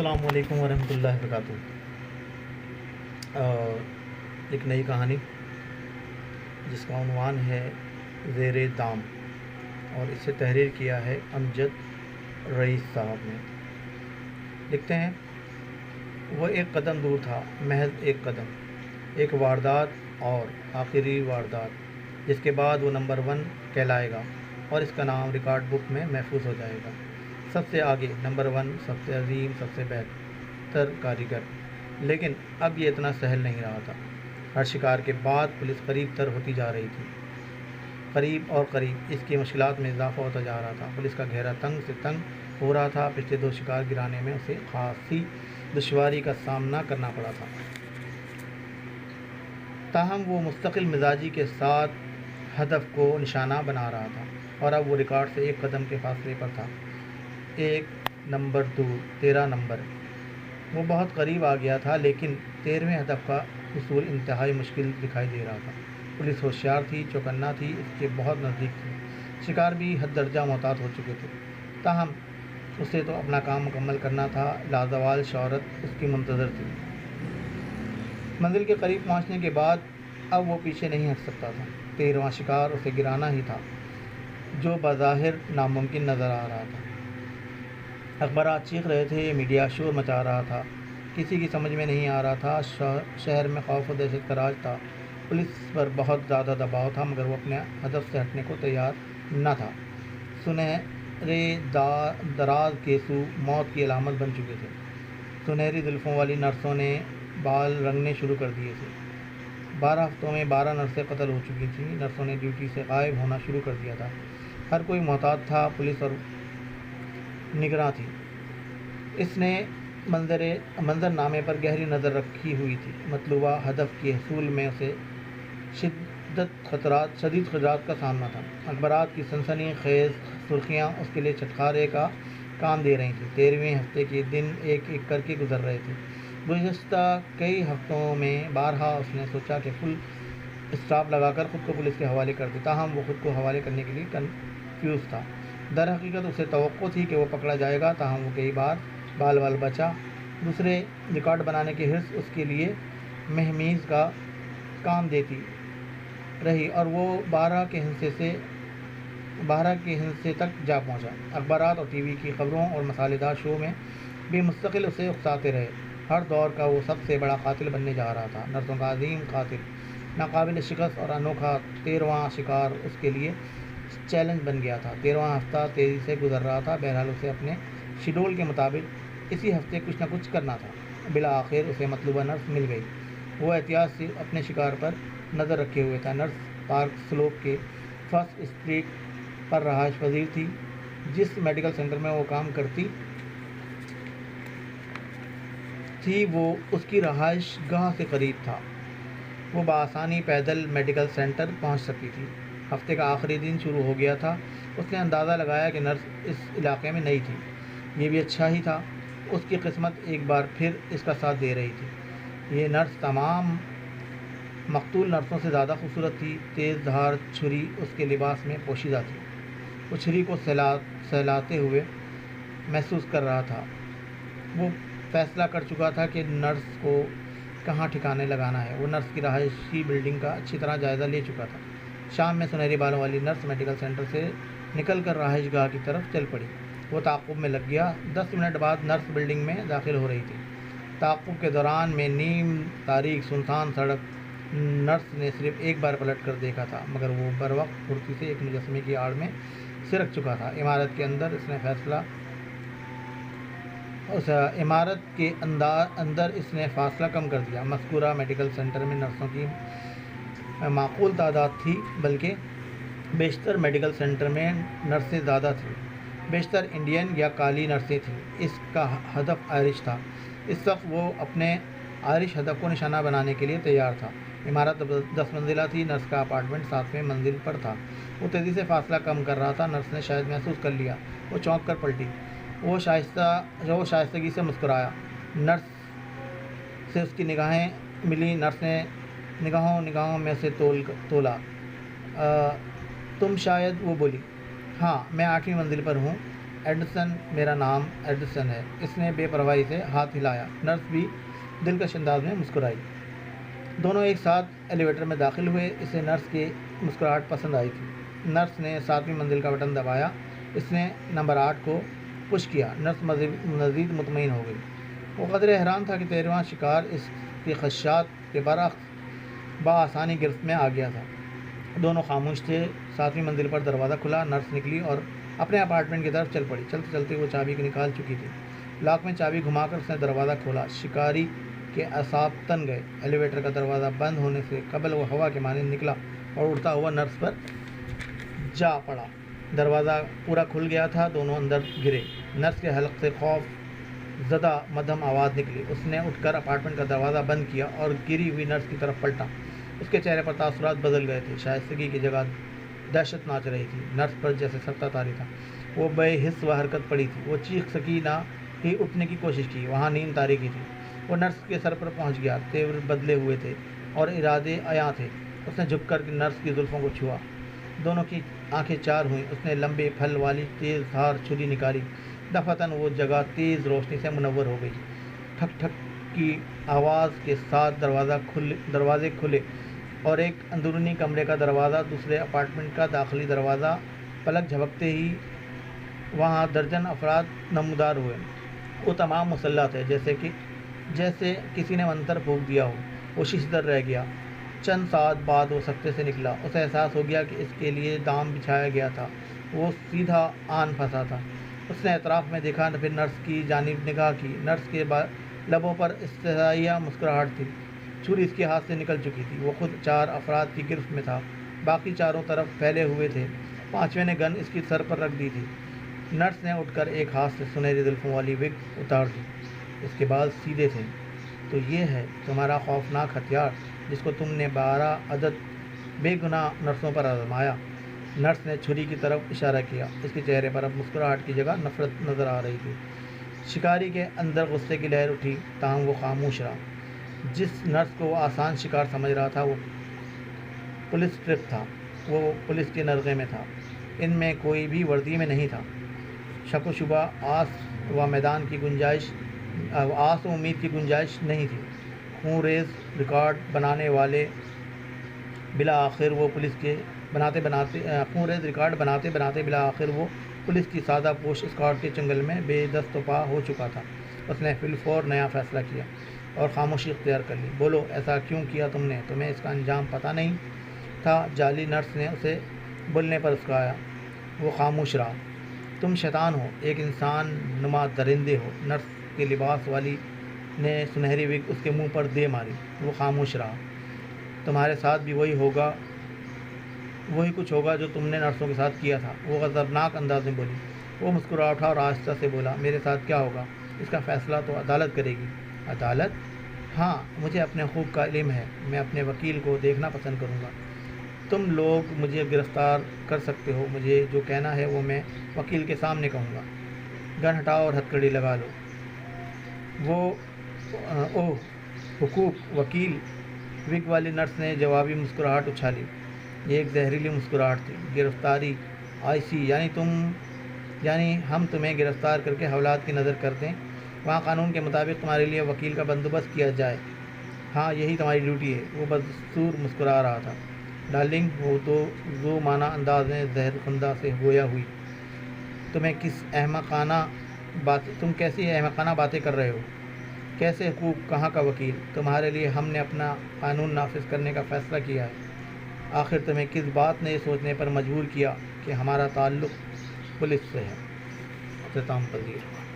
السلام علیکم ورحمۃ اللہ وبرکاتہ۔ ایک نئی کہانی جس کا عنوان ہے زیر دام، اور اسے تحریر کیا ہے امجد رئیس صاحب نے۔ لکھتے ہیں، وہ ایک قدم دور تھا، محض ایک قدم، ایک واردات اور آخری واردات جس کے بعد وہ نمبر 1 کہلائے گا اور اس کا نام ریکارڈ بک میں محفوظ ہو جائے گا۔ سب سے آگے نمبر 1، سب سے عظیم، سب سے بہتر کاریگر۔ لیکن اب یہ اتنا سہل نہیں رہا تھا۔ ہر شکار کے بعد پولیس قریب تر ہوتی جا رہی تھی، قریب اور قریب۔ اس کی مشکلات میں اضافہ ہوتا جا رہا تھا۔ پولیس کا گھیرا تنگ سے تنگ ہو رہا تھا۔ پچھلے 2 شکار گرانے میں اسے خاصی دشواری کا سامنا کرنا پڑا تھا، تاہم وہ مستقل مزاجی کے ساتھ ہدف کو نشانہ بنا رہا تھا، اور اب وہ ریکارڈ سے 1 قدم کے فاصلے پر تھا، 1 نمبر دور، 13 نمبر۔ وہ بہت قریب آ گیا تھا، لیکن 13ویں ہدف کا حصول انتہائی مشکل دکھائی دے رہا تھا۔ پولیس ہوشیار تھی، چوکنا تھی، اس کے بہت نزدیک تھی۔ شکار بھی حد درجہ محتاط ہو چکے تھے، تاہم اسے تو اپنا کام مکمل کرنا تھا۔ لازوال شہرت اس کی منتظر تھی۔ منزل کے قریب پہنچنے کے بعد اب وہ پیچھے نہیں ہٹ سکتا تھا۔ 13واں شکار اسے گرانا ہی تھا، جو بظاہر ناممکن نظر آ رہا تھا۔ اخبارات چیخ رہے تھے، میڈیا شور مچا رہا تھا، کسی کی سمجھ میں نہیں آ رہا تھا۔ شہر میں خوف و دہشت کا راج تھا۔ پولیس پر بہت زیادہ دباؤ تھا، مگر وہ اپنے ہدف سے ہٹنے کو تیار نہ تھا۔ سنہرے دراز کیسو موت کی علامت بن چکے تھے۔ سنہری زلفوں والی نرسوں نے بال رنگنے شروع کر دیے تھے۔ 12 ہفتوں میں 12 نرسیں قتل ہو چکی تھیں۔ نرسوں نے ڈیوٹی سے غائب ہونا شروع کر دیا تھا۔ ہر کوئی محتاط تھا، پولیس اور نگراں تھی۔ اس نے منظر نامے پر گہری نظر رکھی ہوئی تھی۔ مطلوبہ ہدف کے حصول میں اسے شدید خطرات کا سامنا تھا۔ اخبارات کی سنسنی خیز سرخیاں اس کے لیے چھٹکارے کا کام دے رہی تھیں۔ 13ویں ہفتے کے دن ایک ایک کر کے گزر رہے تھے۔ گزشتہ کئی ہفتوں میں بارہا اس نے سوچا کہ فل اسٹاپ لگا کر خود کو پولیس کے حوالے کر دے، تاہم وہ خود کو حوالے کرنے کے لیے کنفیوز تھا۔ در حقیقت اسے توقع تھی کہ وہ پکڑا جائے گا، تاہم وہ کئی بار بال بچا۔ دوسرے ریکارڈ بنانے کی حرص اس کے لیے مہمیز کا کام دیتی رہی، اور وہ 12 کے ہندسے تک جا پہنچا۔ اخبارات اور ٹی وی کی خبروں اور مسالہ شو میں بھی مستقل اسے اکساتے رہے۔ ہر دور کا وہ سب سے بڑا قاتل بننے جا رہا تھا، نرسوں کا عظیم قاتل، ناقابل شکست اور انوکھا۔ 13واں شکار اس کے لیے چیلنج بن گیا تھا۔ 13واں ہفتہ تیزی سے گزر رہا تھا۔ بہرحال اسے اپنے شیڈول کے مطابق اسی ہفتے کچھ نہ کچھ کرنا تھا۔ بالآخر اسے مطلوبہ نرس مل گئی۔ وہ احتیاط سے اپنے شکار پر نظر رکھے ہوئے تھا۔ نرس پارک سلوپ کے فرسٹ اسٹریٹ پر رہائش پذیر تھی۔ جس میڈیکل سینٹر میں وہ کام کرتی تھی وہ اس کی رہائش گاہ سے قریب تھا۔ وہ بآسانی پیدل میڈیکل سینٹر پہنچ سکتی تھی۔ ہفتے کا آخری دن شروع ہو گیا تھا۔ اس نے اندازہ لگایا کہ نرس اس علاقے میں نئی تھی۔ یہ بھی اچھا ہی تھا، اس کی قسمت ایک بار پھر اس کا ساتھ دے رہی تھی۔ یہ نرس تمام مقتول نرسوں سے زیادہ خوبصورت تھی۔ تیز دھار چھری اس کے لباس میں پوشیدہ تھی۔ وہ چھری کو سہلاتے ہوئے محسوس کر رہا تھا۔ وہ فیصلہ کر چکا تھا کہ نرس کو کہاں ٹھکانے لگانا ہے۔ وہ نرس کی رہائشی بلڈنگ کا اچھی طرح جائزہ لے چکا تھا۔ شام میں سنہری بالوں والی نرس میڈیکل سینٹر سے نکل کر رہائش گاہ کی طرف چل پڑی۔ وہ تعاقب میں لگ گیا۔ 10 منٹ بعد نرس بلڈنگ میں داخل ہو رہی تھی۔ تعاقب کے دوران میں نیم تاریک سنسان سڑک، نرس نے صرف ایک بار پلٹ کر دیکھا تھا، مگر وہ بروقت پھرتی سے ایک مجسمے کی آڑ میں سرک چکا تھا۔ عمارت کے اندر اس نے فاصلہ کم کر دیا۔ مذکورہ میڈیکل سینٹر میں نرسوں کی معقول تعداد تھی، بلکہ بیشتر میڈیکل سینٹر میں نرسیں زیادہ تھیں۔ بیشتر انڈین یا کالی نرسیں تھیں۔ اس کا ہدف آئرش تھا۔ اس وقت وہ اپنے آئرش ہدف کو نشانہ بنانے کے لیے تیار تھا۔ عمارت 10 منزلہ تھی۔ نرس کا اپارٹمنٹ 7ویں منزل پر تھا۔ وہ تیزی سے فاصلہ کم کر رہا تھا۔ نرس نے شاید محسوس کر لیا۔ وہ چونک کر پلٹی۔ وہ شائستگی سے مسکرایا۔ نرس سے اس کی نگاہیں ملیں۔ نرس نے نگاہوں میں اسے تولا۔ تم شاید؟ وہ بولی۔ ہاں، میں 8ویں منزل پر ہوں۔ ایڈسن، میرا نام ایڈسن ہے۔ اس نے بے پرواہی سے ہاتھ ہلایا۔ نرس بھی دلکش انداز میں مسکرائی۔ دونوں ایک ساتھ ایلیویٹر میں داخل ہوئے۔ اسے نرس کی مسکراہٹ پسند آئی تھی۔ نرس نے 7ویں منزل کا بٹن دبایا۔ اس نے نمبر 8 کو پش کیا۔ نرس مزید مطمئن ہو گئی۔ وہ قدرے حیران تھا کہ 13واں شکار اس کی خدشات کے برعکس بآسانی گرفت میں آ گیا تھا۔ دونوں خاموش تھے۔ 7ویں منزل پر دروازہ کھلا۔ نرس نکلی اور اپنے اپارٹمنٹ کی طرف چل پڑی۔ چلتے چلتے وہ چابی نکال چکی تھی۔ لاک میں چابی گھما کر اس نے دروازہ کھولا۔ شکاری کے اعصاب تن گئے۔ ایلیویٹر کا دروازہ بند ہونے سے قبل وہ ہوا کے مانند نکلا اور اڑتا ہوا نرس پر جا پڑا۔ دروازہ پورا کھل گیا تھا۔ دونوں اندر گرے۔ نرس کے حلق سے خوف زدہ مدھم آواز نکلی۔ اس نے اٹھ کر اپارٹمنٹ کا دروازہ بند کیا اور گری ہوئی نرس کی طرف پلٹا۔ اس کے چہرے پر تاثرات بدل گئے تھے۔ شائستگی کی جگہ دہشت ناچ رہی تھی۔ نرس پر جیسے سکتہ طاری تھا۔ وہ بے حس و حرکت پڑی تھی۔ وہ چیخ سکی نہ ہی اٹھنے کی کوشش کی۔ وہاں نیند تاریکی تھی۔ وہ نرس کے سر پر پہنچ گیا۔ تیور بدلے ہوئے تھے اور ارادے عیاں تھے۔ اس نے جھک کر نرس کی زلفوں کو چھوا۔ دونوں کی آنکھیں چار ہوئیں۔ اس نے لمبے پھل والی تیز دھار چھری نکالی۔ دفعتاً وہ جگہ تیز روشنی سے منور ہو گئی۔ ٹھک ٹھک کی آواز کے ساتھ دروازے کھلے اور ایک اندرونی کمرے کا دروازہ، دوسرے اپارٹمنٹ کا داخلی دروازہ۔ پلک جھپکتے ہی وہاں درجن افراد نمودار ہوئے۔ وہ تمام مسلح تھے، جیسے کسی نے منتر پھونک دیا ہو۔ وہ ششدر رہ گیا۔ چند ساعت بعد وہ سکتے سے نکلا۔ اسے احساس ہو گیا کہ اس کے لیے دام بچھایا گیا تھا۔ وہ سیدھا آن پھنسا تھا۔ اس نے اطراف میں دیکھا، پھر نرس کی جانب نگاہ کی۔ نرس کے لبوں پر استحزائیہ مسکراہٹ تھی۔ چھری اس کے ہاتھ سے نکل چکی تھی۔ وہ خود 4 افراد کی گرفت میں تھا۔ باقی چاروں طرف پھیلے ہوئے تھے۔ 5ویں نے گن اس کی سر پر رکھ دی تھی۔ نرس نے اٹھ کر ایک ہاتھ سے سنہری زلفوں والی وگ اتار دی۔ اس کے بال سیدھے تھے۔ تو یہ ہے تمہارا خوفناک ہتھیار جس کو تم نے 12 عدد بے گناہ نرسوں پر آزمایا۔ نرس نے چھری کی طرف اشارہ کیا۔ اس کے چہرے پر اب مسکراہٹ کی جگہ نفرت نظر آ رہی تھی۔ شکاری کے اندر غصے کی لہر اٹھی، تاہم وہ خاموش رہا۔ جس نرس کو وہ آسان شکار سمجھ رہا تھا وہ پولیس ٹرپ تھا۔ وہ پولیس کے نرغے میں تھا۔ ان میں کوئی بھی وردی میں نہیں تھا۔ شک و شبہ، آس و امید کی گنجائش نہیں تھی۔ خون ریز ریکارڈ بنانے بلاخر وہ پولیس کی سادہ پوش اسکارٹ کے چنگل میں بے دست و پا ہو چکا تھا۔ اس نے فی الفور نیا فیصلہ کیا اور خاموشی اختیار کر لی۔ بولو، ایسا کیوں کیا تم نے؟ تمہیں اس کا انجام پتہ نہیں تھا؟ جعلی نرس نے اسے بولنے پر اکسایا۔ وہ خاموش رہا۔ تم شیطان ہو، ایک انسان نما درندے ہو۔ نرس کے لباس والی نے سنہری وگ اس کے منہ پر دے ماری۔ وہ خاموش رہا۔ تمہارے ساتھ بھی وہی کچھ ہوگا جو تم نے نرسوں کے ساتھ کیا تھا، وہ غضبناک انداز میں بولی۔ وہ مسکرا اٹھا اور آہستہ سے بولا، میرے ساتھ کیا ہوگا اس کا فیصلہ تو عدالت کرے گی۔ عدالت؟ ہاں، مجھے اپنے حقوق کا علم ہے۔ میں اپنے وکیل کو دیکھنا پسند کروں گا۔ تم لوگ مجھے گرفتار کر سکتے ہو۔ مجھے جو کہنا ہے وہ میں وکیل کے سامنے کہوں گا۔ گن ہٹاؤ اور ہتھ کڑی لگا لو۔ اوہ، حقوق، وکیل! وگ والی نرس نے جوابی مسکراہٹ اچھالی۔ یہ ایک زہریلی مسکراہٹ تھی۔ گرفتاری؟ آئی سی، یعنی ہم تمہیں گرفتار کر کے حوالات کی نظر کر دیں، وہاں قانون کے مطابق تمہارے لیے وکیل کا بندوبست کیا جائے۔ ہاں، یہی تمہاری ڈیوٹی ہے۔ وہ بدستور مسکرا رہا تھا۔ ڈارلنگ، وہ تو ذو معنی انداز میں زہر خندہ سے گویا ہوئی۔ تم کیسی احمقانہ باتیں کر رہے ہو؟ کیسے حقوق؟ کہاں کا وکیل؟ تمہارے لیے ہم نے اپنا قانون نافذ کرنے کا فیصلہ کیا ہے۔ آخر تمہیں کس بات نے یہ سوچنے پر مجبور کیا کہ ہمارا تعلق پولیس سے ہے؟ اختتام پذیر۔